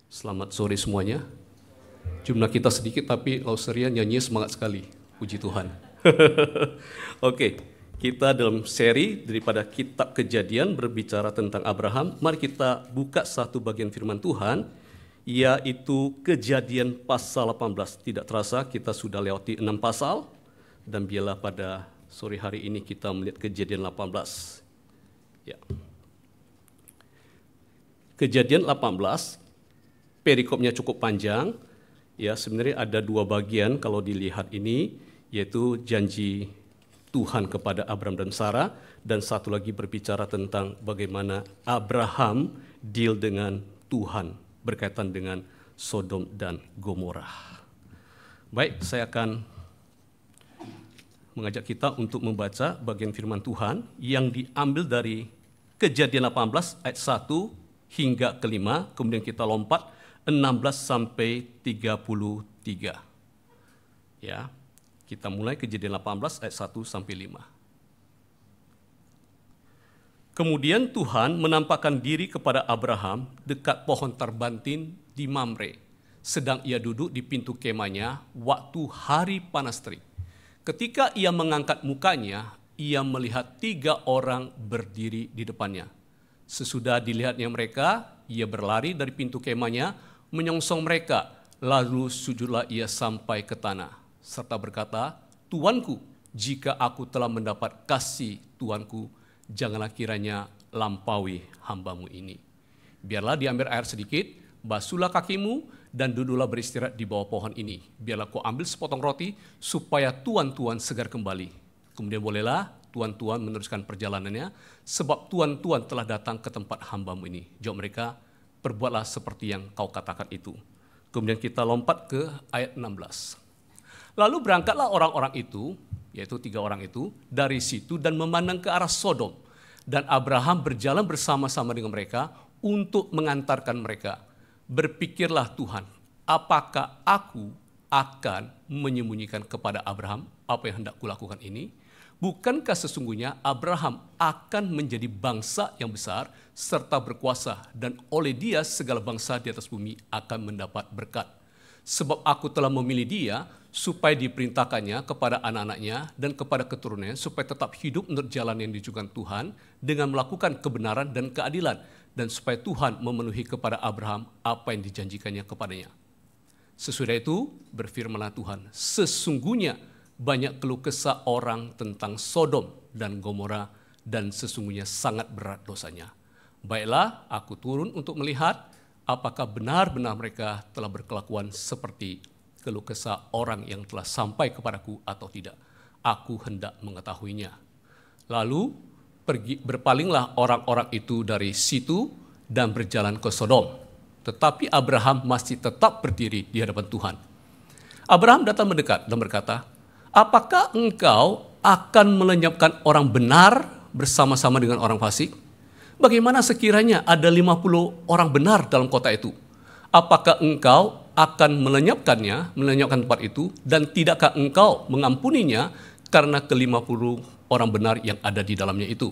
Selamat sore semuanya. Jumlah kita sedikit tapi Lauseria nyanyi semangat sekali. Puji Tuhan. Oke, kita dalam seri daripada Kitab Kejadian berbicara tentang Abraham. Mari kita buka satu bagian firman Tuhan, yaitu Kejadian pasal 18. Tidak terasa kita sudah lewati 6 pasal, dan biarlah pada sore hari ini kita melihat Kejadian 18. Ya. Kejadian 18, perikopnya cukup panjang. Ya, sebenarnya ada dua bagian kalau dilihat ini, yaitu janji Tuhan kepada Abraham dan Sarah, dan satu lagi berbicara tentang bagaimana Abraham deal dengan Tuhan berkaitan dengan Sodom dan Gomora. Baik, saya akan mengajak kita untuk membaca bagian firman Tuhan yang diambil dari Kejadian 18 ayat 1 hingga ke-5, kemudian kita lompat 16 sampai 33. Ya, kita mulai Kejadian 18 ayat 1 sampai 5. Kemudian Tuhan menampakkan diri kepada Abraham dekat pohon terbantin di Mamre, sedang ia duduk di pintu kemahnya waktu hari panas terik. Ketika ia mengangkat mukanya, ia melihat 3 orang berdiri di depannya. Sesudah dilihatnya mereka, ia berlari dari pintu kemahnya, menyongsong mereka, lalu sujudlah ia sampai ke tanah, serta berkata, "Tuanku, jika aku telah mendapat kasih Tuanku, janganlah kiranya lampaui hambamu ini. Biarlah diambil air sedikit, basuhlah kakimu, dan duduklah beristirahat di bawah pohon ini. Biarlah kau ambil sepotong roti, supaya tuan-tuan segar kembali. Kemudian bolehlah tuan-tuan meneruskan perjalanannya, sebab tuan-tuan telah datang ke tempat hambamu ini." Jawab mereka, "Perbuatlah seperti yang kau katakan itu." Kemudian kita lompat ke ayat 16. Lalu berangkatlah orang-orang itu, yaitu 3 orang itu, dari situ dan memandang ke arah Sodom. Dan Abraham berjalan bersama-sama dengan mereka untuk mengantarkan mereka. Berpikirlah Tuhan, apakah aku akan menyembunyikan kepada Abraham apa yang hendak kulakukan ini? Bukankah sesungguhnya Abraham akan menjadi bangsa yang besar serta berkuasa, dan oleh dia segala bangsa di atas bumi akan mendapat berkat. Sebab aku telah memilih dia supaya diperintahkannya kepada anak-anaknya dan kepada keturunannya, supaya tetap hidup menurut jalan yang ditunjukkan Tuhan dengan melakukan kebenaran dan keadilan, dan supaya Tuhan memenuhi kepada Abraham apa yang dijanjikannya kepadanya. Sesudah itu berfirmanlah Tuhan, "Sesungguhnya banyak keluh kesah orang tentang Sodom dan Gomora, dan sesungguhnya sangat berat dosanya. Baiklah, aku turun untuk melihat apakah benar-benar mereka telah berkelakuan seperti keluh kesah orang yang telah sampai kepadaku atau tidak. Aku hendak mengetahuinya." Lalu berpalinglah orang-orang itu dari situ dan berjalan ke Sodom. Tetapi Abraham masih tetap berdiri di hadapan Tuhan. Abraham datang mendekat dan berkata, "Apakah engkau akan melenyapkan orang benar bersama-sama dengan orang fasik? Bagaimana sekiranya ada 50 orang benar dalam kota itu? Apakah engkau akan melenyapkan tempat itu, dan tidakkah engkau mengampuninya karena ke-50 orang benar yang ada di dalamnya itu?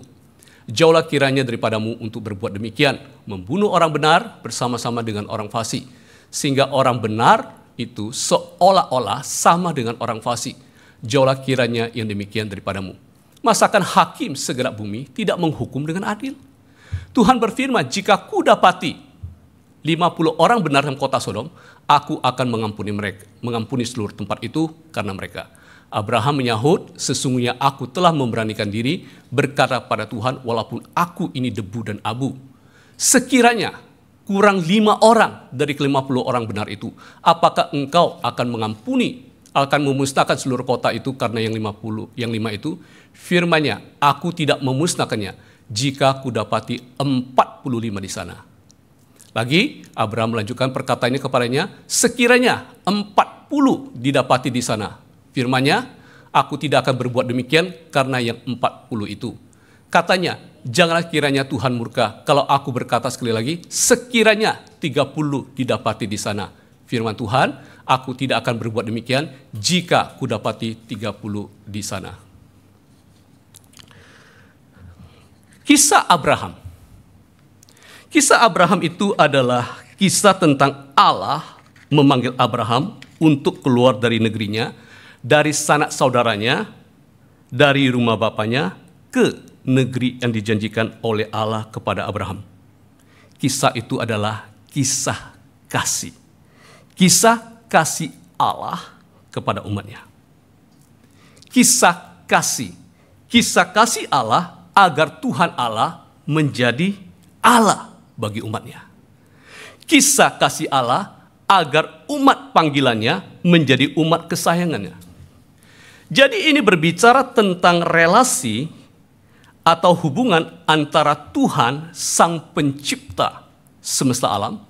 Jauhlah kiranya daripadamu untuk berbuat demikian, membunuh orang benar bersama-sama dengan orang fasik, sehingga orang benar itu seolah-olah sama dengan orang fasik. Jauhlah kiranya yang demikian daripadamu. Masakan hakim segenap bumi tidak menghukum dengan adil? Tuhan berfirman, jika ku dapati 50 orang benar dalam kota Sodom, aku akan mengampuni seluruh tempat itu karena mereka." Abraham menyahut, "Sesungguhnya aku telah memberanikan diri berkata pada Tuhan, walaupun aku ini debu dan abu. Sekiranya kurang 5 orang dari ke-50 orang benar itu, apakah engkau akan memusnahkan seluruh kota itu karena yang 5 itu?" Firman-Nya, "Aku tidak memusnahkannya jika ku dapati 45 di sana." Lagi Abraham melanjutkan perkataannya kepadanya, "Sekiranya 40 didapati di sana." Firman-Nya, "Aku tidak akan berbuat demikian karena yang 40 itu." Katanya, "Janganlah kiranya Tuhan murka kalau aku berkata sekali lagi, sekiranya 30 didapati di sana." Firman Tuhan, "Aku tidak akan berbuat demikian jika ku dapati 30 di sana." Kisah Abraham. Kisah Abraham itu adalah Kisah tentang Allah memanggil Abraham untuk keluar dari negerinya, dari sanak saudaranya, dari rumah bapaknya, ke negeri yang dijanjikan oleh Allah kepada Abraham. Kisah itu adalah kisah kasih. Kisah kasih Allah kepada umatnya. Kisah kasih. Kisah kasih Allah agar Tuhan Allah menjadi Allah bagi umatnya. Kisah kasih Allah agar umat panggilannya menjadi umat kesayangannya. Jadi ini berbicara tentang relasi atau hubungan antara Tuhan Sang Pencipta semesta alam,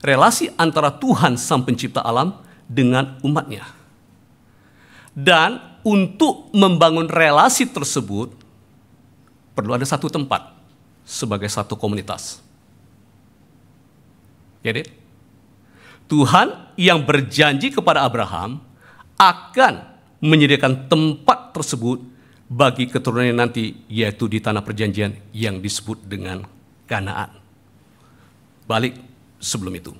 relasi antara Tuhan Sang Pencipta alam dengan umatnya. Dan untuk membangun relasi tersebut, perlu ada satu tempat sebagai satu komunitas. Jadi, Tuhan yang berjanji kepada Abraham akan menyediakan tempat tersebut bagi keturunannya nanti, yaitu di tanah perjanjian yang disebut dengan Kanaan. Balik sebelum itu.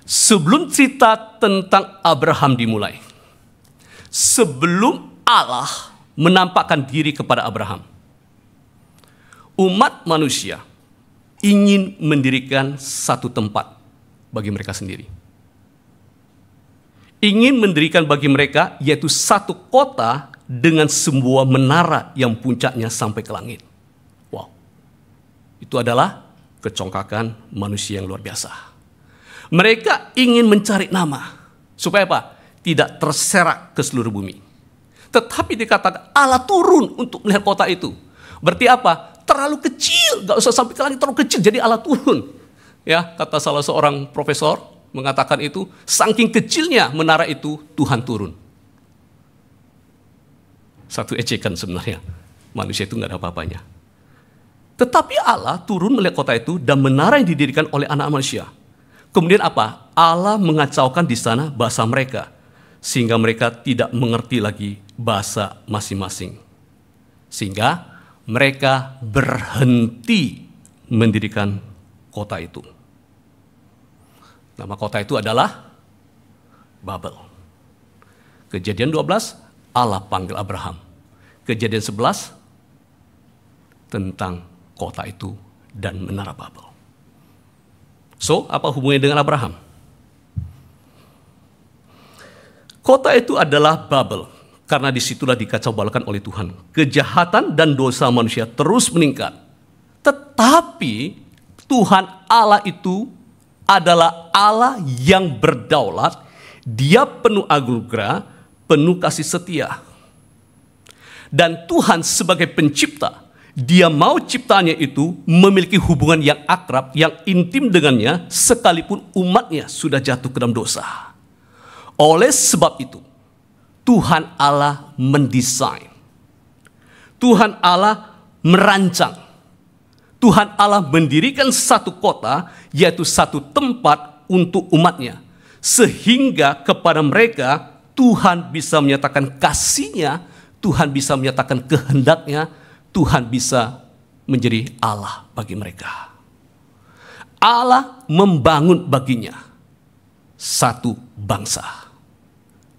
Sebelum cerita tentang Abraham dimulai, sebelum Allah menampakkan diri kepada Abraham, umat manusia ingin mendirikan satu tempat bagi mereka sendiri. Ingin mendirikan bagi mereka yaitu satu kota dengan sebuah menara yang puncaknya sampai ke langit. Wow, itu adalah kecongkakan manusia yang luar biasa. Mereka ingin mencari nama supaya apa? Tidak terserak ke seluruh bumi. Tetapi dikatakan Allah turun untuk melihat kota itu. Berarti apa? Terlalu kecil, gak usah sampai ke langit, terlalu kecil, jadi Allah turun. Ya, kata salah seorang profesor mengatakan itu, saking kecilnya menara itu, Tuhan turun. Satu ejekan sebenarnya, manusia itu gak ada apa-apanya. Tetapi Allah turun melihat kota itu dan menara yang didirikan oleh anak manusia. Kemudian apa? Allah mengacaukan di sana bahasa mereka, sehingga mereka tidak mengerti lagi bahasa masing-masing. Sehingga mereka berhenti mendirikan kota itu. Nama kota itu adalah Babel. Kejadian 12, Allah panggil Abraham. Kejadian 11, tentang kota itu dan menara Babel. So, apa hubungannya dengan Abraham? Kota itu adalah Babel, karena disitulah dikacaubalkan oleh Tuhan. Kejahatan dan dosa manusia terus meningkat. Tetapi Tuhan Allah itu adalah Allah yang berdaulat. Dia penuh anugerah, penuh kasih setia. Dan Tuhan sebagai pencipta, Dia mau ciptaannya itu memiliki hubungan yang akrab, yang intim dengannya, sekalipun umatnya sudah jatuh ke dalam dosa. Oleh sebab itu, Tuhan Allah mendesain. Tuhan Allah merancang. Tuhan Allah mendirikan satu kota, yaitu satu tempat untuk umatnya. Sehingga kepada mereka, Tuhan bisa menyatakan kasih-Nya, Tuhan bisa menyatakan kehendak-Nya, Tuhan bisa menjadi Allah bagi mereka. Allah membangun baginya satu bangsa.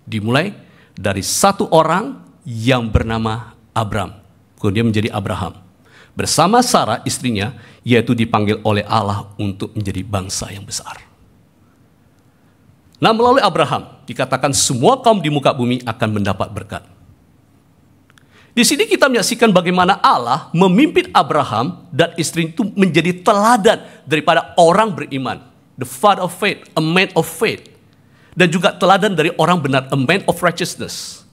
Dimulai dari satu orang yang bernama Abram. Kemudian menjadi Abraham. Bersama Sarah istrinya, yaitu dipanggil oleh Allah untuk menjadi bangsa yang besar. Nah, melalui Abraham dikatakan semua kaum di muka bumi akan mendapat berkat. Di sini kita menyaksikan bagaimana Allah memimpin Abraham dan istri itu menjadi teladan daripada orang beriman. The father of faith, a man of faith. Dan juga teladan dari orang benar, a man of righteousness.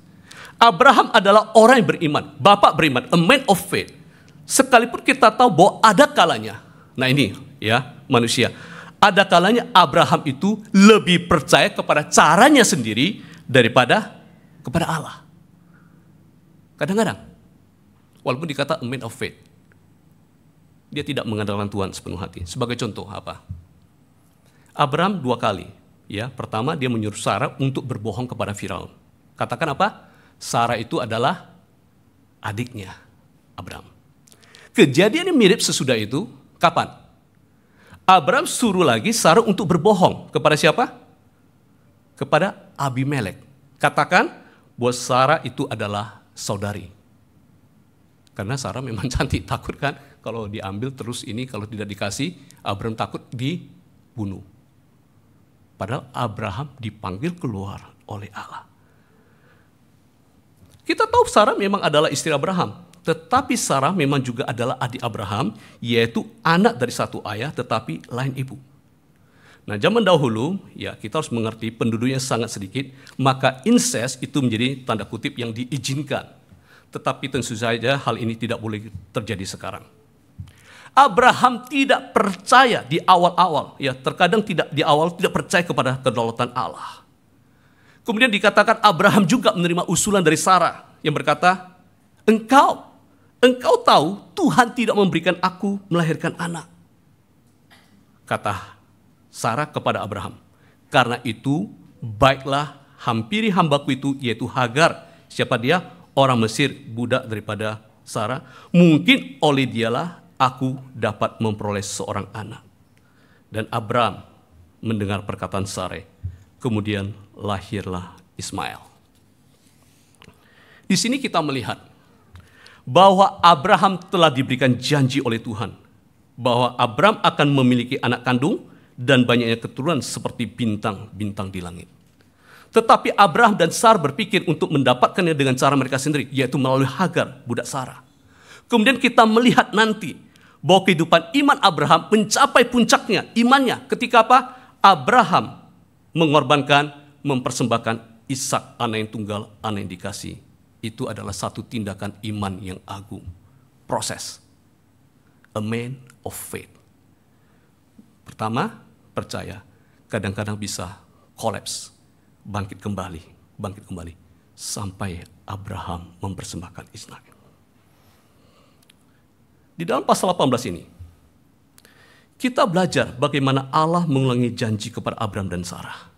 Abraham adalah orang yang beriman, bapak beriman, a man of faith. Sekalipun kita tahu bahwa ada kalanya, nah ini ya manusia, ada kalanya Abraham itu lebih percaya kepada caranya sendiri daripada kepada Allah. Kadang-kadang, walaupun dikata a man of faith, dia tidak mengandalkan Tuhan sepenuh hati. Sebagai contoh apa? Abraham 2 kali. Ya, pertama dia menyuruh Sarah untuk berbohong kepada Firaun. Katakan apa? Sarah itu adalah adiknya Abraham. Kejadian yang mirip sesudah itu, kapan? Abraham suruh lagi Sarah untuk berbohong. Kepada siapa? Kepada Abimelek. Katakan bahwa Sarah itu adalah saudari. Karena Sarah memang cantik, takut kan kalau diambil terus ini, kalau tidak dikasih, Abraham takut dibunuh. Padahal Abraham dipanggil keluar oleh Allah. Kita tahu Sarah memang adalah istri Abraham, tetapi Sarah memang juga adalah adik Abraham, yaitu anak dari satu ayah tetapi lain ibu. Nah, zaman dahulu, ya kita harus mengerti penduduknya sangat sedikit, maka incest itu menjadi tanda kutip yang diizinkan. Tetapi tentu saja hal ini tidak boleh terjadi sekarang. Abraham tidak percaya di awal-awal, ya terkadang tidak di awal tidak percaya kepada kedaulatan Allah. Kemudian dikatakan Abraham juga menerima usulan dari Sarah yang berkata, engkau tahu Tuhan tidak memberikan aku melahirkan anak. Kata Sarah kepada Abraham, karena itu baiklah hampiri hambaku itu, yaitu Hagar. Siapa dia? Orang Mesir, budak daripada Sarah. Mungkin oleh dialah aku dapat memperoleh seorang anak. Dan Abraham mendengar perkataan Sarah. Kemudian lahirlah Ismail. Di sini kita melihat bahwa Abraham telah diberikan janji oleh Tuhan. Bahwa Abraham akan memiliki anak kandung dan banyaknya keturunan seperti bintang-bintang di langit. Tetapi Abraham dan Sarah berpikir untuk mendapatkannya dengan cara mereka sendiri, yaitu melalui Hagar, budak Sarah. Kemudian kita melihat nanti bahwa kehidupan iman Abraham mencapai puncaknya, imannya ketika apa? Abraham mempersembahkan Ishak, anak yang tunggal, anak yang dikasih. Itu adalah satu tindakan iman yang agung. Proses. A man of faith. Pertama, percaya. Kadang-kadang bisa collapse. Bangkit kembali, sampai Abraham mempersembahkan Ishak. Di dalam pasal 18 ini, kita belajar bagaimana Allah mengulangi janji kepada Abraham dan Sarah.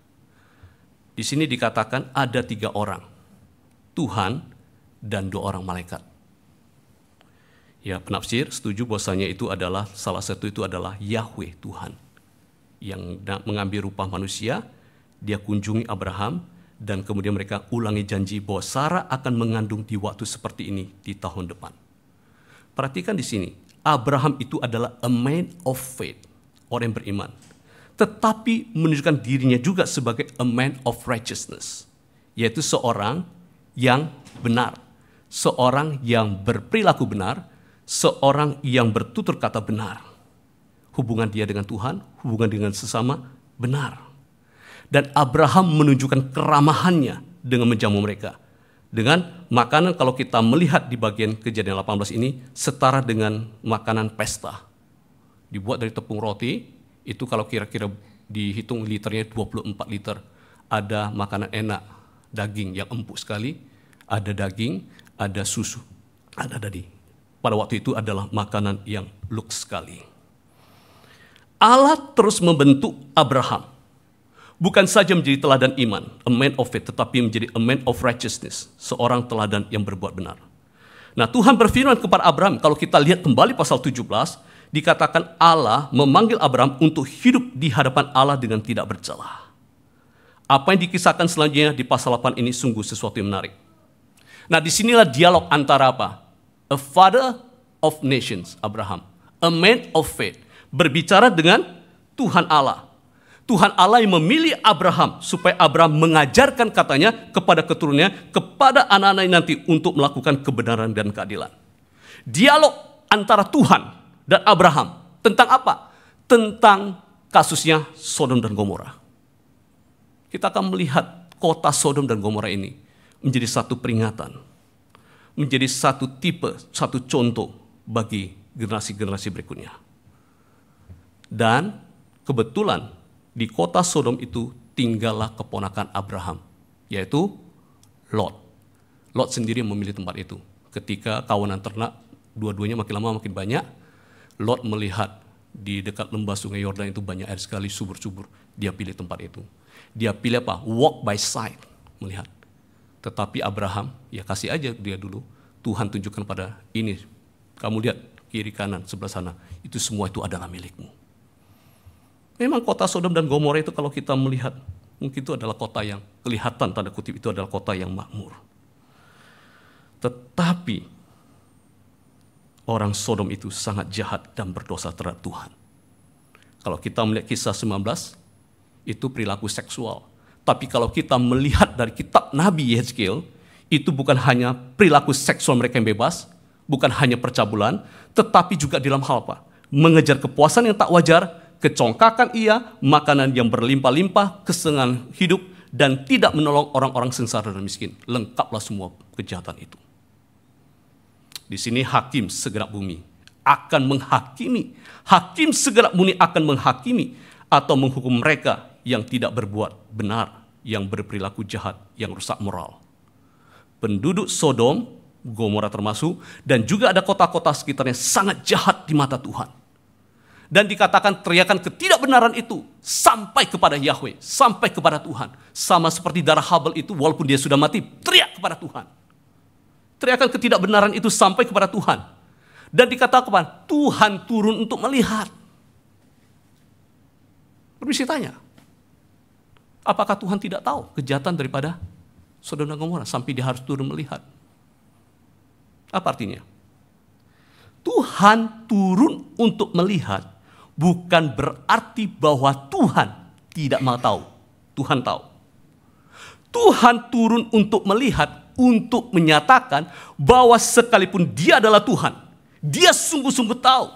Di sini dikatakan ada 3 orang, Tuhan dan 2 orang malaikat. Ya, penafsir setuju bahwasanya itu adalah salah satu itu adalah Yahweh Tuhan yang mengambil rupa manusia. Dia kunjungi Abraham dan kemudian mereka ulangi janji bahwa Sarah akan mengandung di waktu seperti ini di tahun depan. Perhatikan di sini, Abraham itu adalah a man of faith, orang yang beriman. Tetapi menunjukkan dirinya juga sebagai a man of righteousness, yaitu seorang yang benar, seorang yang berperilaku benar, seorang yang bertutur kata benar. Hubungan dia dengan Tuhan, hubungan dengan sesama benar. Dan Abraham menunjukkan keramahannya dengan menjamu mereka. Dengan makanan, kalau kita melihat di bagian Kejadian 18 ini, setara dengan makanan pesta. Dibuat dari tepung roti, itu kalau kira-kira dihitung liternya 24 liter. Ada makanan enak, daging yang empuk sekali, ada daging, ada susu, ada daging. Pada waktu itu adalah makanan yang luks sekali. Allah terus membentuk Abraham. Bukan saja menjadi teladan iman, a man of faith, tetapi menjadi a man of righteousness, seorang teladan yang berbuat benar. Nah, Tuhan berfirman kepada Abraham, kalau kita lihat kembali pasal 17, dikatakan Allah memanggil Abraham untuk hidup di hadapan Allah dengan tidak bercela. Apa yang dikisahkan selanjutnya di pasal 8 ini sungguh sesuatu yang menarik. Nah, disinilah dialog antara apa? A father of nations, Abraham. A man of faith, berbicara dengan Tuhan Allah. Tuhan Allah yang memilih Abraham supaya Abraham mengajarkan katanya kepada keturunannya, kepada anak-anak nanti untuk melakukan kebenaran dan keadilan. Dialog antara Tuhan dan Abraham tentang apa? Tentang kasusnya Sodom dan Gomora. Kita akan melihat kota Sodom dan Gomora ini menjadi satu peringatan, menjadi satu tipe, satu contoh bagi generasi-generasi berikutnya. Dan kebetulan di kota Sodom itu tinggallah keponakan Abraham, yaitu Lot. Lot sendiri memilih tempat itu. Ketika kawanan ternak, dua-duanya makin lama makin banyak, Lot melihat di dekat lembah sungai Yordan itu banyak air sekali, subur-subur. Dia pilih tempat itu. Dia pilih apa? Walk by sight, melihat. Tetapi Abraham, ya kasih aja dia dulu. Tuhan tunjukkan pada ini, kamu lihat kiri kanan sebelah sana, itu semua itu adalah milikmu. Memang kota Sodom dan Gomora itu kalau kita melihat, mungkin itu adalah kota yang kelihatan, tanda kutip itu adalah kota yang makmur. Tetapi orang Sodom itu sangat jahat dan berdosa terhadap Tuhan. Kalau kita melihat kisah 19, itu perilaku seksual. Tapi kalau kita melihat dari kitab Nabi Yehezkiel, itu bukan hanya perilaku seksual mereka yang bebas, bukan hanya percabulan, tetapi juga dalam hal apa? Mengejar kepuasan yang tak wajar, kecongkakan ia, makanan yang berlimpah-limpah, kesenangan hidup, dan tidak menolong orang-orang sengsara dan miskin. Lengkaplah semua kejahatan itu. Di sini hakim segenap bumi akan menghakimi. Hakim segenap bumi akan menghakimi atau menghukum mereka yang tidak berbuat benar, yang berperilaku jahat, yang rusak moral. Penduduk Sodom, Gomora termasuk, dan juga ada kota-kota sekitarnya sangat jahat di mata Tuhan. Dan dikatakan teriakan ketidakbenaran itu sampai kepada Yahweh, sampai kepada Tuhan. Sama seperti darah Habel itu, walaupun dia sudah mati, teriak kepada Tuhan. Teriakan ketidakbenaran itu sampai kepada Tuhan. Dan dikatakan Tuhan turun untuk melihat. Permisi tanya, apakah Tuhan tidak tahu kejahatan daripada Sodom dan Gomora sampai dia harus turun melihat? Apa artinya? Tuhan turun untuk melihat bukan berarti bahwa Tuhan tidak mau tahu. Tuhan tahu. Tuhan turun untuk melihat, untuk menyatakan bahwa sekalipun dia adalah Tuhan, dia sungguh-sungguh tahu.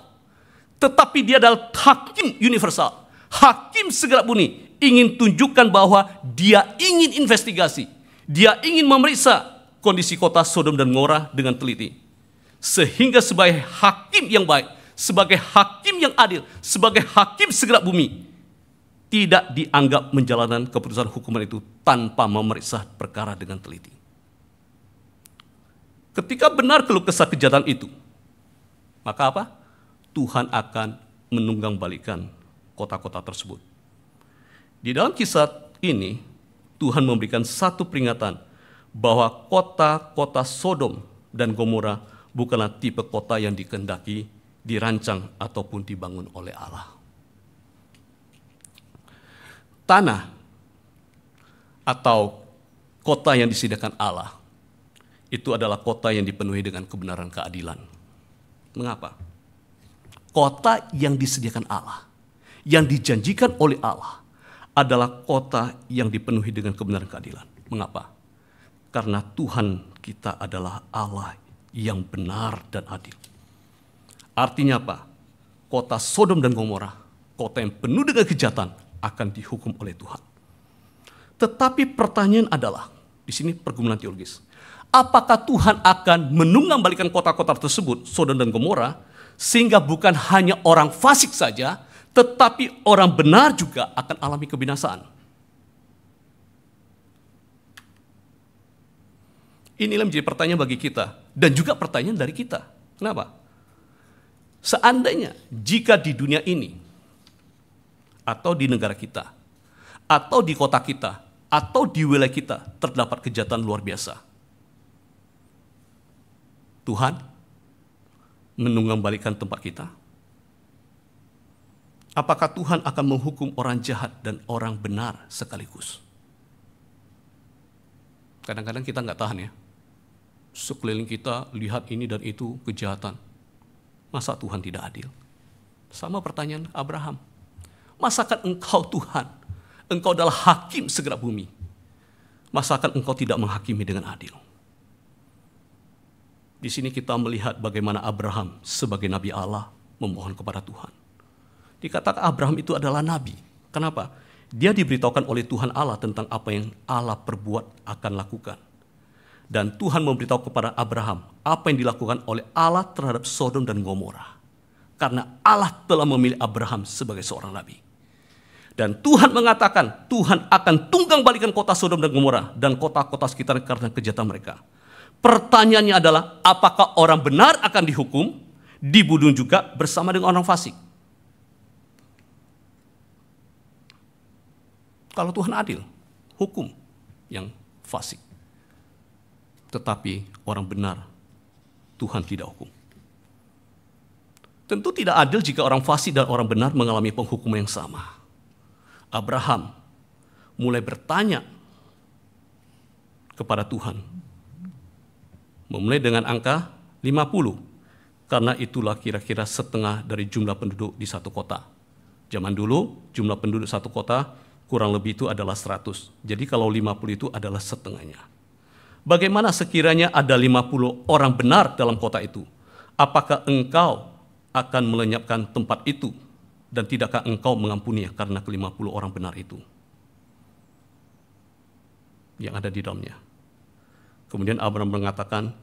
Tetapi dia adalah hakim universal, hakim segenap bumi, ingin tunjukkan bahwa dia ingin investigasi, dia ingin memeriksa kondisi kota Sodom dan Gomora dengan teliti. Sehingga sebagai hakim yang baik, sebagai hakim yang adil, sebagai hakim segenap bumi, tidak dianggap menjalankan keputusan hukuman itu tanpa memeriksa perkara dengan teliti. Ketika benar keluh kesah kejahatan itu, maka apa? Tuhan akan menunggangbalikan kota-kota tersebut. Di dalam kisah ini, Tuhan memberikan satu peringatan bahwa kota-kota Sodom dan Gomora bukanlah tipe kota yang dikehendaki, dirancang, ataupun dibangun oleh Allah. Tanah atau kota yang disediakan Allah itu adalah kota yang dipenuhi dengan kebenaran keadilan. Mengapa? Kota yang disediakan Allah, yang dijanjikan oleh Allah, adalah kota yang dipenuhi dengan kebenaran keadilan. Mengapa? Karena Tuhan kita adalah Allah yang benar dan adil. Artinya apa? Kota Sodom dan Gomora, kota yang penuh dengan kejahatan, akan dihukum oleh Tuhan. Tetapi pertanyaan adalah, di sini pergumulan teologis, apakah Tuhan akan menunggangbalikan kota-kota tersebut, Sodom dan Gomora, sehingga bukan hanya orang fasik saja, tetapi orang benar juga akan alami kebinasaan? Inilah menjadi pertanyaan bagi kita, dan juga pertanyaan dari kita. Kenapa? Seandainya jika di dunia ini, atau di negara kita, atau di kota kita, atau di wilayah kita terdapat kejahatan luar biasa, Tuhan menunggangbalikan tempat kita? Apakah Tuhan akan menghukum orang jahat dan orang benar sekaligus? Kadang-kadang kita nggak tahan ya. Sekeliling kita lihat ini dan itu kejahatan. Masa Tuhan tidak adil? Sama pertanyaan Abraham. Masakan engkau Tuhan, engkau adalah hakim segenap bumi, masakan engkau tidak menghakimi dengan adil? Di sini kita melihat bagaimana Abraham sebagai nabi Allah memohon kepada Tuhan. Dikatakan Abraham itu adalah nabi. Kenapa? Dia diberitahukan oleh Tuhan Allah tentang apa yang Allah perbuat akan lakukan. Dan Tuhan memberitahu kepada Abraham apa yang dilakukan oleh Allah terhadap Sodom dan Gomora. Karena Allah telah memilih Abraham sebagai seorang nabi. Dan Tuhan mengatakan Tuhan akan tunggangbalikan kota Sodom dan Gomora dan kota-kota sekitar karena kejahatan mereka. Pertanyaannya adalah, apakah orang benar akan dihukum, dibunuh juga bersama dengan orang fasik? Kalau Tuhan adil, hukum yang fasik. Tetapi orang benar, Tuhan tidak hukum. Tentu tidak adil jika orang fasik dan orang benar mengalami penghukuman yang sama. Abraham mulai bertanya kepada Tuhan. Memulai dengan angka 50, karena itulah kira-kira setengah dari jumlah penduduk di satu kota. Zaman dulu jumlah penduduk satu kota kurang lebih itu adalah 100. Jadi kalau 50 itu adalah setengahnya. Bagaimana sekiranya ada 50 orang benar dalam kota itu? Apakah engkau akan melenyapkan tempat itu? Dan tidakkah engkau mengampuni karena ke-50 orang benar itu yang ada di dalamnya? Kemudian Abraham mengatakan,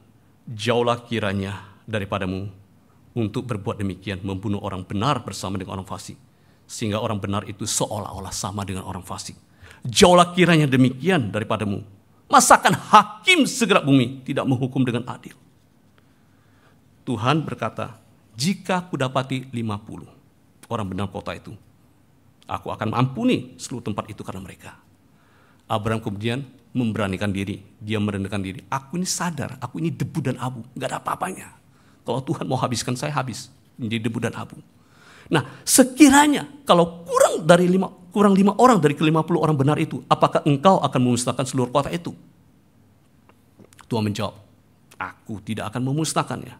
jauhlah kiranya daripadamu untuk berbuat demikian, membunuh orang benar bersama dengan orang fasik, sehingga orang benar itu seolah-olah sama dengan orang fasik. Jauhlah kiranya demikian daripadamu. Masakan hakim segenap bumi tidak menghukum dengan adil? Tuhan berkata, jika kudapati 50 orang benar kota itu, aku akan mengampuni seluruh tempat itu karena mereka. Abraham kemudian memberanikan diri, dia merendahkan diri. Aku ini sadar, aku ini debu dan abu, nggak ada apa-apanya. Kalau Tuhan mau habiskan saya, habis menjadi debu dan abu. Nah, sekiranya kalau kurang 5 orang dari ke-50 orang benar itu, apakah engkau akan memusnahkan seluruh kota itu? Tuhan menjawab, aku tidak akan memusnahkannya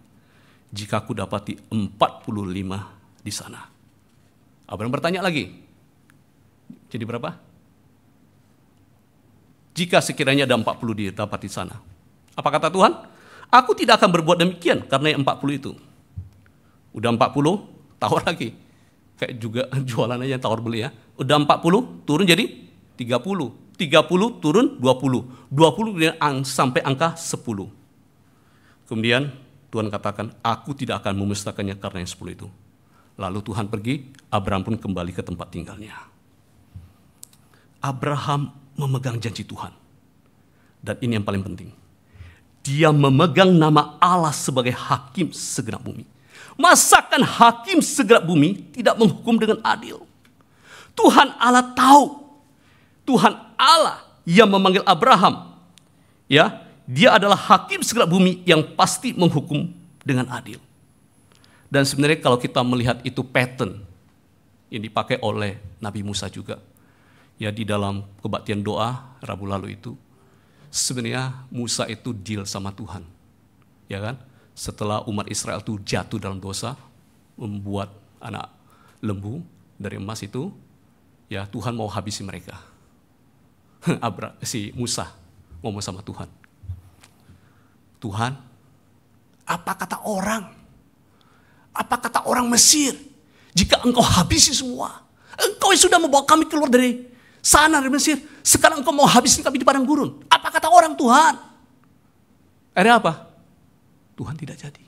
jika aku dapati 45 di sana. Abraham bertanya lagi, jadi berapa? Jika sekiranya ada 40 didapat di sana. Apa kata Tuhan? Aku tidak akan berbuat demikian karena 40 itu. Udah 40, tawar lagi. Kayak juga jualan aja tawar beli ya. Udah 40, turun jadi 30. 30 turun 20. 20 sampai angka 10. Kemudian Tuhan katakan, aku tidak akan memusnahkannya karena yang 10 itu. Lalu Tuhan pergi, Abraham pun kembali ke tempat tinggalnya. Abraham memegang janji Tuhan. Dan ini yang paling penting. Dia memegang nama Allah sebagai hakim segenap bumi. Masakan hakim segenap bumi tidak menghukum dengan adil? Tuhan Allah tahu. Tuhan Allah yang memanggil Abraham. Ya, dia adalah hakim segenap bumi yang pasti menghukum dengan adil. Dan sebenarnya kalau kita melihat itu pattern yang dipakai oleh Nabi Musa juga. Ya, di dalam kebaktian doa Rabu lalu itu, sebenarnya Musa itu deal sama Tuhan. Ya kan? Setelah umat Israel itu jatuh dalam dosa, membuat anak lembu dari emas itu, ya Tuhan mau habisi mereka. Si Musa ngomong sama Tuhan. Tuhan, apa kata orang? Apa kata orang Mesir? Jika engkau habisi semua, engkau yang sudah membawa kami keluar dari sana dari Mesir, sekarang engkau mau habisin kami di padang gurun. Apa kata orang Tuhan? Akhirnya apa? Tuhan tidak jadi.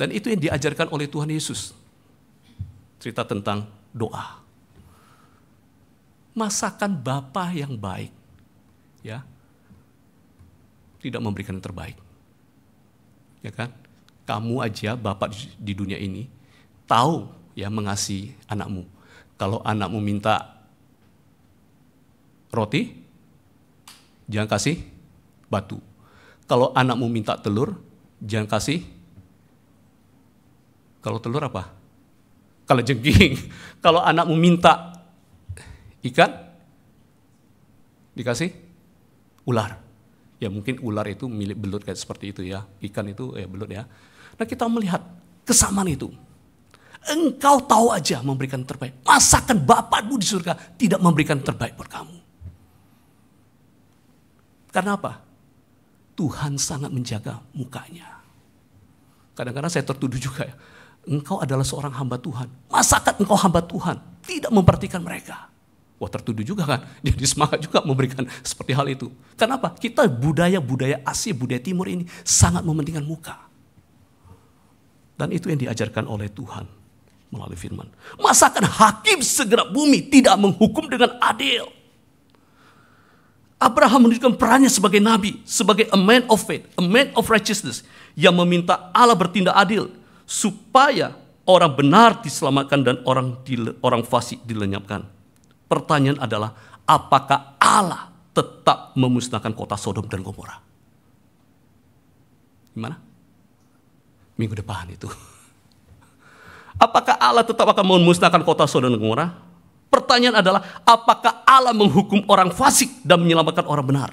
Dan itu yang diajarkan oleh Tuhan Yesus. Cerita tentang doa. Masakan Bapa yang baik, ya, tidak memberikan yang terbaik. Ya kan? Kamu aja Bapak di dunia ini tahu ya mengasihi anakmu. Kalau anakmu minta roti, jangan kasih batu. Kalau anakmu minta telur, jangan kasih. Kalau telur apa? Kalau jengking. Kalau anakmu minta ikan, dikasih ular. Ya mungkin ular itu milik belut kayak seperti itu ya. Ikan itu ya belut ya. Nah kita melihat kesamaan itu. Engkau tahu aja memberikan yang terbaik. Masakan Bapakmu di surga tidak memberikan yang terbaik buat kamu. Karena apa? Tuhan sangat menjaga mukanya. Kadang-kadang saya tertuduh juga ya. Engkau adalah seorang hamba Tuhan. Masakan engkau hamba Tuhan tidak memperhatikan mereka? Wah tertuduh juga kan. Jadi semangat juga memberikan seperti hal itu. Kenapa? Kita budaya Asia, budaya Timur ini sangat mementingkan muka. Dan itu yang diajarkan oleh Tuhan melalui firman. Masakan hakim segenap bumi tidak menghukum dengan adil? Abraham menunjukkan perannya sebagai nabi, sebagai a man of faith, a man of righteousness, yang meminta Allah bertindak adil supaya orang benar diselamatkan dan orang fasik dilenyapkan. Pertanyaan adalah, apakah Allah tetap memusnahkan kota Sodom dan Gomora? Gimana? Minggu depan itu. Apakah Allah tetap akan memusnahkan kota Sodom dan Gomora? Pertanyaan adalah, apakah Allah menghukum orang fasik dan menyelamatkan orang benar?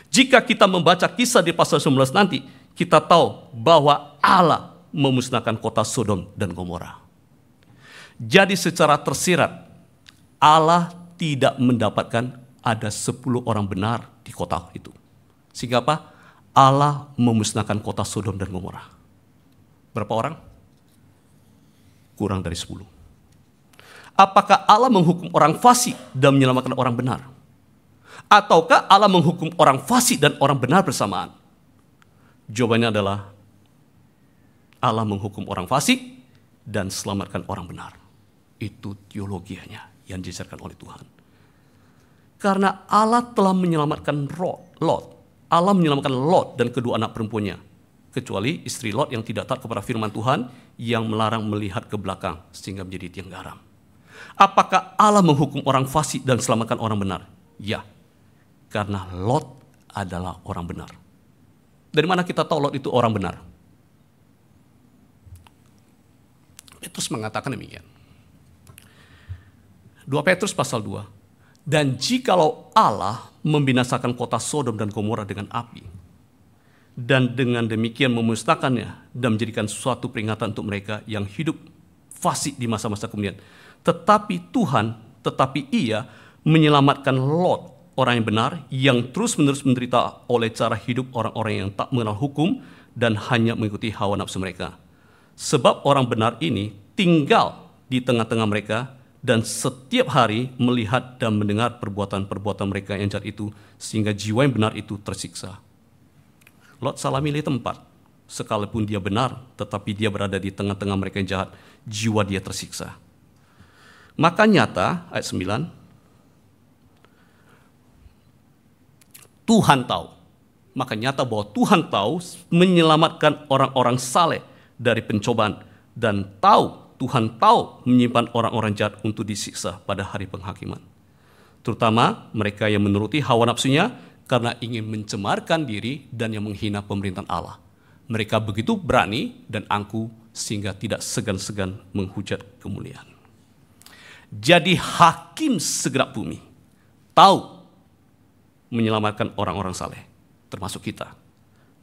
Jika kita membaca kisah di pasal 19 nanti, kita tahu bahwa Allah memusnahkan kota Sodom dan Gomora. Jadi secara tersirat, Allah tidak mendapatkan ada 10 orang benar di kota itu. Sehingga apa? Allah memusnahkan kota Sodom dan Gomora. Berapa orang? Kurang dari 10. Apakah Allah menghukum orang fasik dan menyelamatkan orang benar? Ataukah Allah menghukum orang fasik dan orang benar bersamaan? Jawabannya adalah Allah menghukum orang fasik dan selamatkan orang benar. Itu teologianya yang diajarkan oleh Tuhan. Karena Allah telah menyelamatkan Lot. Allah menyelamatkan Lot dan kedua anak perempuannya. Kecuali istri Lot yang tidak taat kepada firman Tuhan yang melarang melihat ke belakang sehingga menjadi tiang garam. Apakah Allah menghukum orang fasik dan selamatkan orang benar? Ya, karena Lot adalah orang benar. Dari mana kita tahu Lot itu orang benar? Petrus mengatakan demikian. 2 Petrus pasal 2. Dan jikalau Allah membinasakan kota Sodom dan Gomora dengan api, dan dengan demikian memusnahkannya dan menjadikan suatu peringatan untuk mereka yang hidup fasik di masa-masa kemudian, tetapi Ia menyelamatkan Lot, orang yang benar, yang terus-menerus menderita oleh cara hidup orang-orang yang tak mengenal hukum dan hanya mengikuti hawa nafsu mereka. Sebab orang benar ini tinggal di tengah-tengah mereka dan setiap hari melihat dan mendengar perbuatan-perbuatan mereka yang jahat itu, sehingga jiwa yang benar itu tersiksa. Lot salah milih tempat. Sekalipun dia benar, tetapi dia berada di tengah-tengah mereka yang jahat, jiwa dia tersiksa. Maka nyata, ayat 9, Tuhan tahu. Maka nyata bahwa Tuhan tahu menyelamatkan orang-orang saleh dari pencobaan, dan Tuhan tahu menyimpan orang-orang jahat untuk disiksa pada hari penghakiman. Terutama mereka yang menuruti hawa nafsunya karena ingin mencemarkan diri dan yang menghina pemerintahan Allah. Mereka begitu berani dan angkuh sehingga tidak segan-segan menghujat kemuliaan. Jadi hakim segenap bumi tahu menyelamatkan orang-orang saleh, termasuk kita,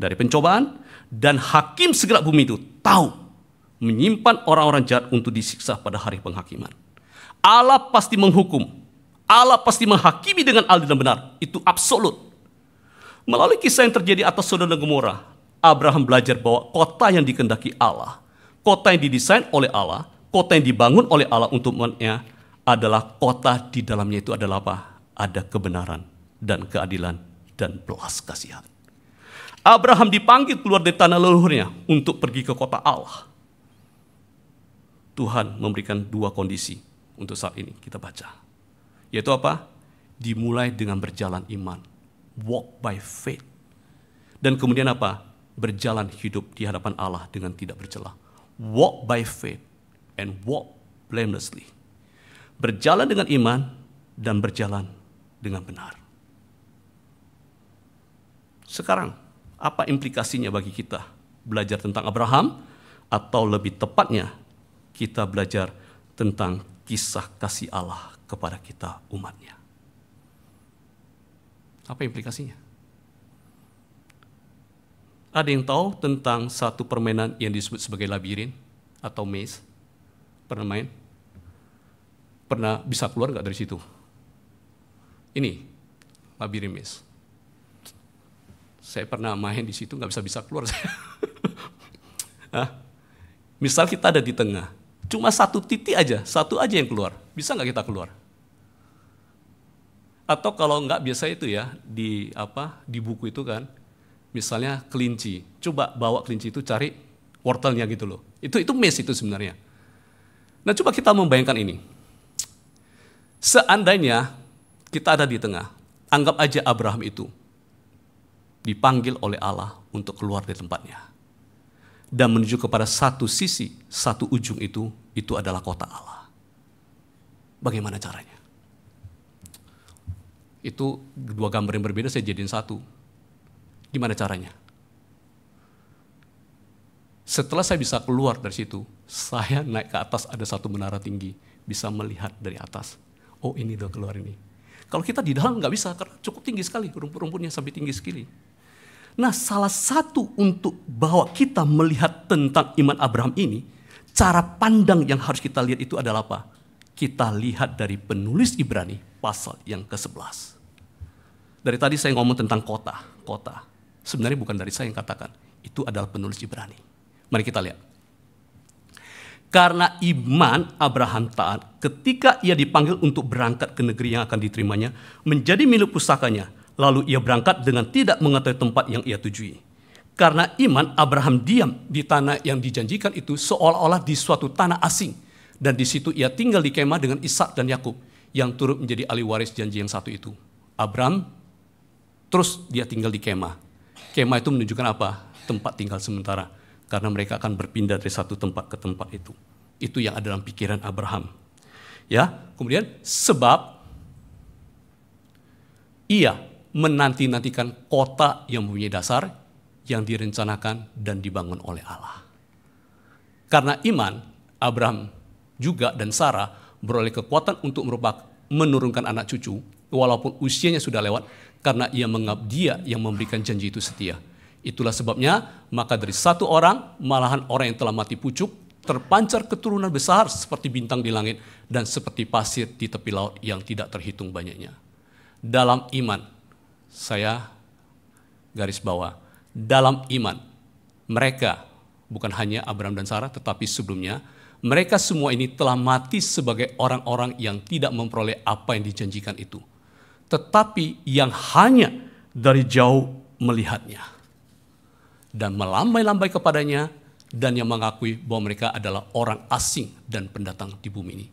dari pencobaan, dan hakim segenap bumi itu tahu menyimpan orang-orang jahat untuk disiksa pada hari penghakiman. Allah pasti menghukum. Allah pasti menghakimi dengan adil dan benar. Itu absolut. Melalui kisah yang terjadi atas Sodom dan Gomora, Abraham belajar bahwa kota yang dikehendaki Allah, kota yang didesain oleh Allah, kota yang dibangun oleh Allah untuk umatnya adalah kota di dalamnya itu adalah apa? Ada kebenaran dan keadilan dan belas kasihan. Abraham dipanggil keluar dari tanah leluhurnya untuk pergi ke kota Allah. Tuhan memberikan 2 kondisi untuk saat ini kita baca. Yaitu apa? Dimulai dengan berjalan iman. Walk by faith. Dan kemudian apa? Berjalan hidup di hadapan Allah dengan tidak bercela. Walk by faith and walk blamelessly. Berjalan dengan iman dan berjalan dengan benar. Sekarang, apa implikasinya bagi kita belajar tentang Abraham, atau lebih tepatnya kita belajar tentang kisah kasih Allah kepada kita umatnya? Apa implikasinya? Ada yang tahu tentang satu permainan yang disebut sebagai labirin atau maze? Pernah main? Pernah bisa keluar nggak dari situ? Ini labirin maze. Saya pernah main di situ, nggak bisa keluar saya. Misal kita ada di tengah, cuma satu titik aja, satu aja yang keluar. Bisa nggak kita keluar? Atau kalau nggak biasa itu ya, di buku itu kan, misalnya kelinci. Coba bawa kelinci itu cari wortelnya gitu loh. Itu maze itu sebenarnya. Nah coba kita membayangkan ini. Seandainya kita ada di tengah, anggap aja Abraham itu dipanggil oleh Allah untuk keluar dari tempatnya dan menuju kepada satu sisi, satu ujung itu adalah kota Allah. Bagaimana caranya? Itu 2 gambar yang berbeda saya jadiin satu. Gimana caranya? Setelah saya bisa keluar dari situ, saya naik ke atas, ada satu menara tinggi, bisa melihat dari atas. Oh ini udah keluar ini. Kalau kita di dalam nggak bisa, karena cukup tinggi sekali, rumput-rumputnya sampai tinggi sekali. Nah, salah satu untuk bahwa kita melihat tentang iman Abraham ini, cara pandang yang harus kita lihat itu adalah apa? Kita lihat dari penulis Ibrani pasal yang ke-11. Dari tadi saya ngomong tentang kota. Sebenarnya bukan dari saya yang katakan, itu adalah penulis Ibrani. Mari kita lihat. Karena iman Abraham taat ketika ia dipanggil untuk berangkat ke negeri yang akan diterimanya, menjadi milik pusakanya. Lalu ia berangkat dengan tidak mengetahui tempat yang ia tujui. Karena iman Abraham diam di tanah yang dijanjikan itu seolah-olah di suatu tanah asing. Dan di situ ia tinggal di kemah dengan Ishak dan Yakub yang turut menjadi ahli waris janji yang satu itu. Abraham terus dia tinggal di kemah. Kemah itu menunjukkan apa? Tempat tinggal sementara. Karena mereka akan berpindah dari satu tempat ke tempat itu. Itu yang ada dalam pikiran Abraham. Ya, kemudian sebab ia menanti-nantikan kota yang mempunyai dasar yang direncanakan dan dibangun oleh Allah. Karena iman, Abraham juga dan Sarah beroleh kekuatan untuk menurunkan anak cucu walaupun usianya sudah lewat, karena ia menganggap dia yang memberikan janji itu setia. Itulah sebabnya, maka dari satu orang, malahan orang yang telah mati pucuk, terpancar keturunan besar seperti bintang di langit dan seperti pasir di tepi laut yang tidak terhitung banyaknya. Dalam iman, saya garis bawah, dalam iman, mereka, bukan hanya Abraham dan Sarah, tetapi sebelumnya, mereka semua ini telah mati sebagai orang-orang yang tidak memperoleh apa yang dijanjikan itu. Tetapi yang hanya dari jauh melihatnya dan melambai-lambai kepadanya, dan yang mengakui bahwa mereka adalah orang asing dan pendatang di bumi ini.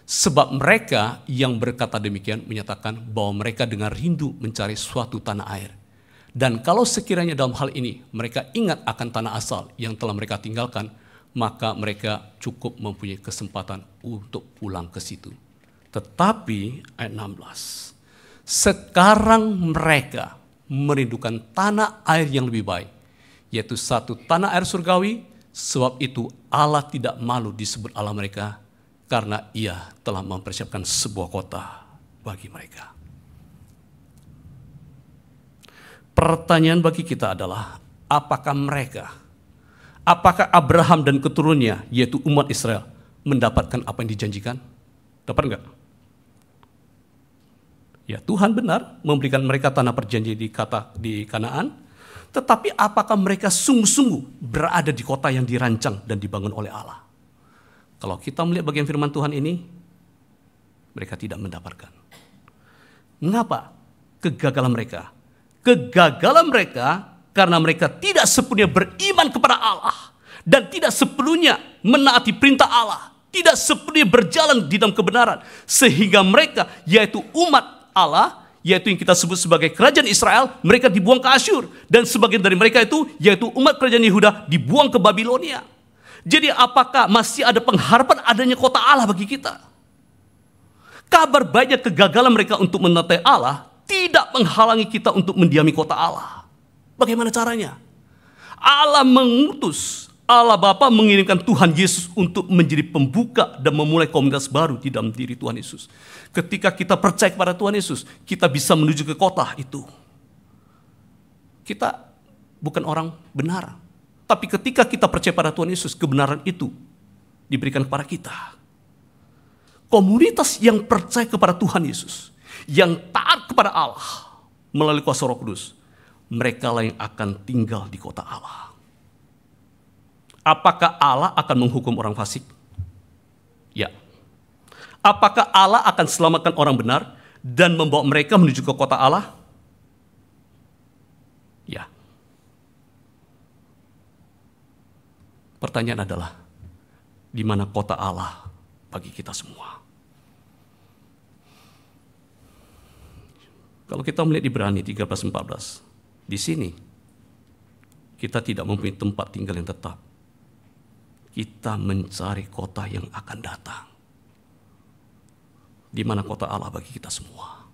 Sebab mereka yang berkata demikian menyatakan bahwa mereka dengan rindu mencari suatu tanah air. Dan kalau sekiranya dalam hal ini mereka ingat akan tanah asal yang telah mereka tinggalkan, maka mereka cukup mempunyai kesempatan untuk pulang ke situ. Tetapi ayat 16, sekarang mereka merindukan tanah air yang lebih baik, yaitu satu tanah air surgawi. Sebab itu Allah tidak malu disebut Allah mereka, karena ia telah mempersiapkan sebuah kota bagi mereka. Pertanyaan bagi kita adalah, apakah Abraham dan keturunannya, yaitu umat Israel, mendapatkan apa yang dijanjikan? Dapat enggak? Ya, Tuhan benar memberikan mereka tanah perjanjian di Kanaan. Tetapi apakah mereka sungguh-sungguh berada di kota yang dirancang dan dibangun oleh Allah? Kalau kita melihat bagian firman Tuhan ini, mereka tidak mendapatkan. Mengapa? Kegagalan mereka. Kegagalan mereka karena mereka tidak sepenuhnya beriman kepada Allah. Dan tidak sepenuhnya menaati perintah Allah. Tidak sepenuhnya berjalan di dalam kebenaran. Sehingga mereka, yaitu umat Allah, yaitu yang kita sebut sebagai kerajaan Israel, mereka dibuang ke Asyur. Dan sebagian dari mereka itu, yaitu umat kerajaan Yehuda, dibuang ke Babilonia. Jadi apakah masih ada pengharapan adanya kota Allah bagi kita? Kabar baiknya kegagalan mereka untuk menaati Allah tidak menghalangi kita untuk mendiami kota Allah. Bagaimana caranya? Allah mengutus, Allah Bapa mengirimkan Tuhan Yesus untuk menjadi pembuka dan memulai komunitas baru di dalam diri Tuhan Yesus. Ketika kita percaya kepada Tuhan Yesus, kita bisa menuju ke kota itu. Kita bukan orang benar. Tapi ketika kita percaya pada Tuhan Yesus, kebenaran itu diberikan kepada kita. Komunitas yang percaya kepada Tuhan Yesus, yang taat kepada Allah melalui kuasa Roh Kudus, mereka lah yang akan tinggal di kota Allah. Apakah Allah akan menghukum orang fasik? Ya. Apakah Allah akan selamatkan orang benar dan membawa mereka menuju ke kota Allah? Ya. Pertanyaan adalah, di mana kota Allah bagi kita semua? Kalau kita melihat Ibrani 13:14, di sini kita tidak mempunyai tempat tinggal yang tetap. Kita mencari kota yang akan datang. Di mana kota Allah bagi kita semua?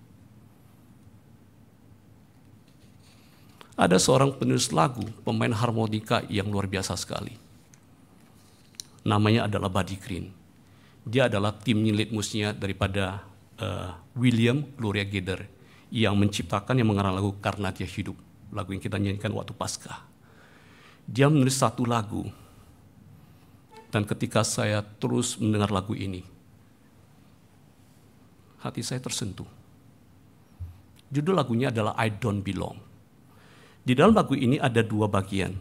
Ada seorang penulis lagu, pemain harmonika yang luar biasa sekali. Namanya adalah Buddy Green. Dia adalah tim litmusnya daripada William Gloria Gaither yang menciptakan, yang mengarang lagu Karena Dia Hidup, lagu yang kita nyanyikan waktu Paskah. Dia menulis satu lagu, dan ketika saya terus mendengar lagu ini, hati saya tersentuh. Judul lagunya adalah I Don't Belong. Di dalam lagu ini ada dua bagian.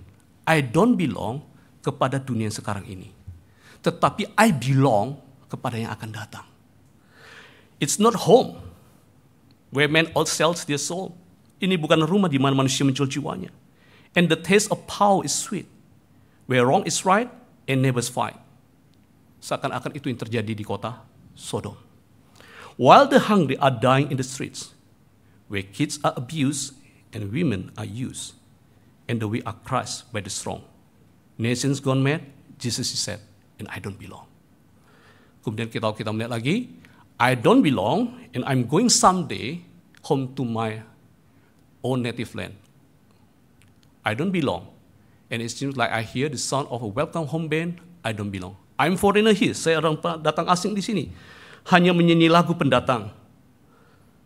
I don't belong kepada dunia yang sekarang ini, tetapi I belong kepada yang akan datang. It's not home where man outsells their soul. Ini bukan rumah di mana manusia menjual jiwanya. And the taste of power is sweet, where wrong is right and neighbors fight. Seakan-akan itu yang terjadi di kota Sodom. While the hungry are dying in the streets, where kids are abused and women are used, and the weak are crushed by the strong. Nations gone mad, Jesus is said, and I don't belong. Kemudian kita melihat lagi, I don't belong, and I'm going someday home to my own native land. I don't belong, and it seems like I hear the sound of a welcome home band. I don't belong. I'm foreigner here. Saya orang datang asing di sini. Hanya menyanyi lagu pendatang.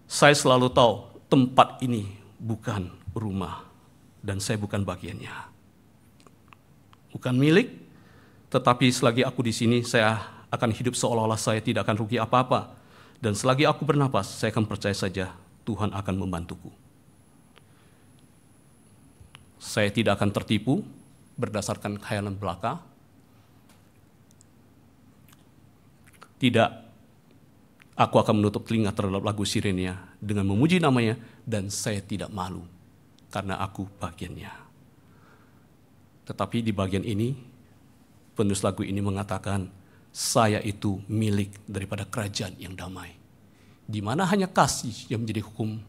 Saya selalu tahu tempat ini bukan rumah, dan saya bukan bagiannya. Bukan milik, tetapi selagi aku di sini, saya akan hidup seolah-olah saya tidak akan rugi apa-apa. Dan selagi aku bernapas, saya akan percaya saja Tuhan akan membantuku. Saya tidak akan tertipu berdasarkan khayalan belaka. Tidak, aku akan menutup telinga terhadap lagu Sirenia dengan memuji namanya, dan saya tidak malu karena aku bagiannya. Tetapi di bagian ini, penulis lagu ini mengatakan, saya itu milik daripada kerajaan yang damai, di mana hanya kasih yang menjadi hukum,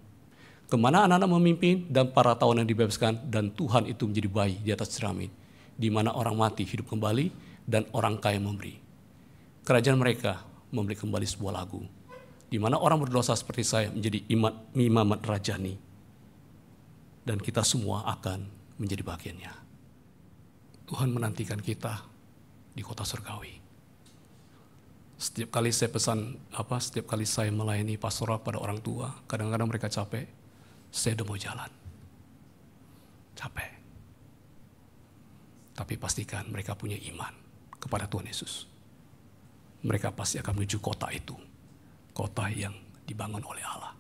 kemana anak-anak memimpin dan para tawanan dibebaskan, dan Tuhan itu menjadi bayi di atas cermin, di mana orang mati hidup kembali dan orang kaya memberi. Kerajaan mereka memberi kembali sebuah lagu, di mana orang berdosa seperti saya menjadi imamat rajani, dan kita semua akan menjadi bagiannya. Tuhan menantikan kita di kota surgawi. Setiap kali saya setiap kali saya melayani pastoral pada orang tua, kadang-kadang mereka capek, saya udah mau jalan. Capek. Tapi pastikan mereka punya iman kepada Tuhan Yesus. Mereka pasti akan menuju kota itu, kota yang dibangun oleh Allah.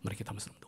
Mari kita bersama.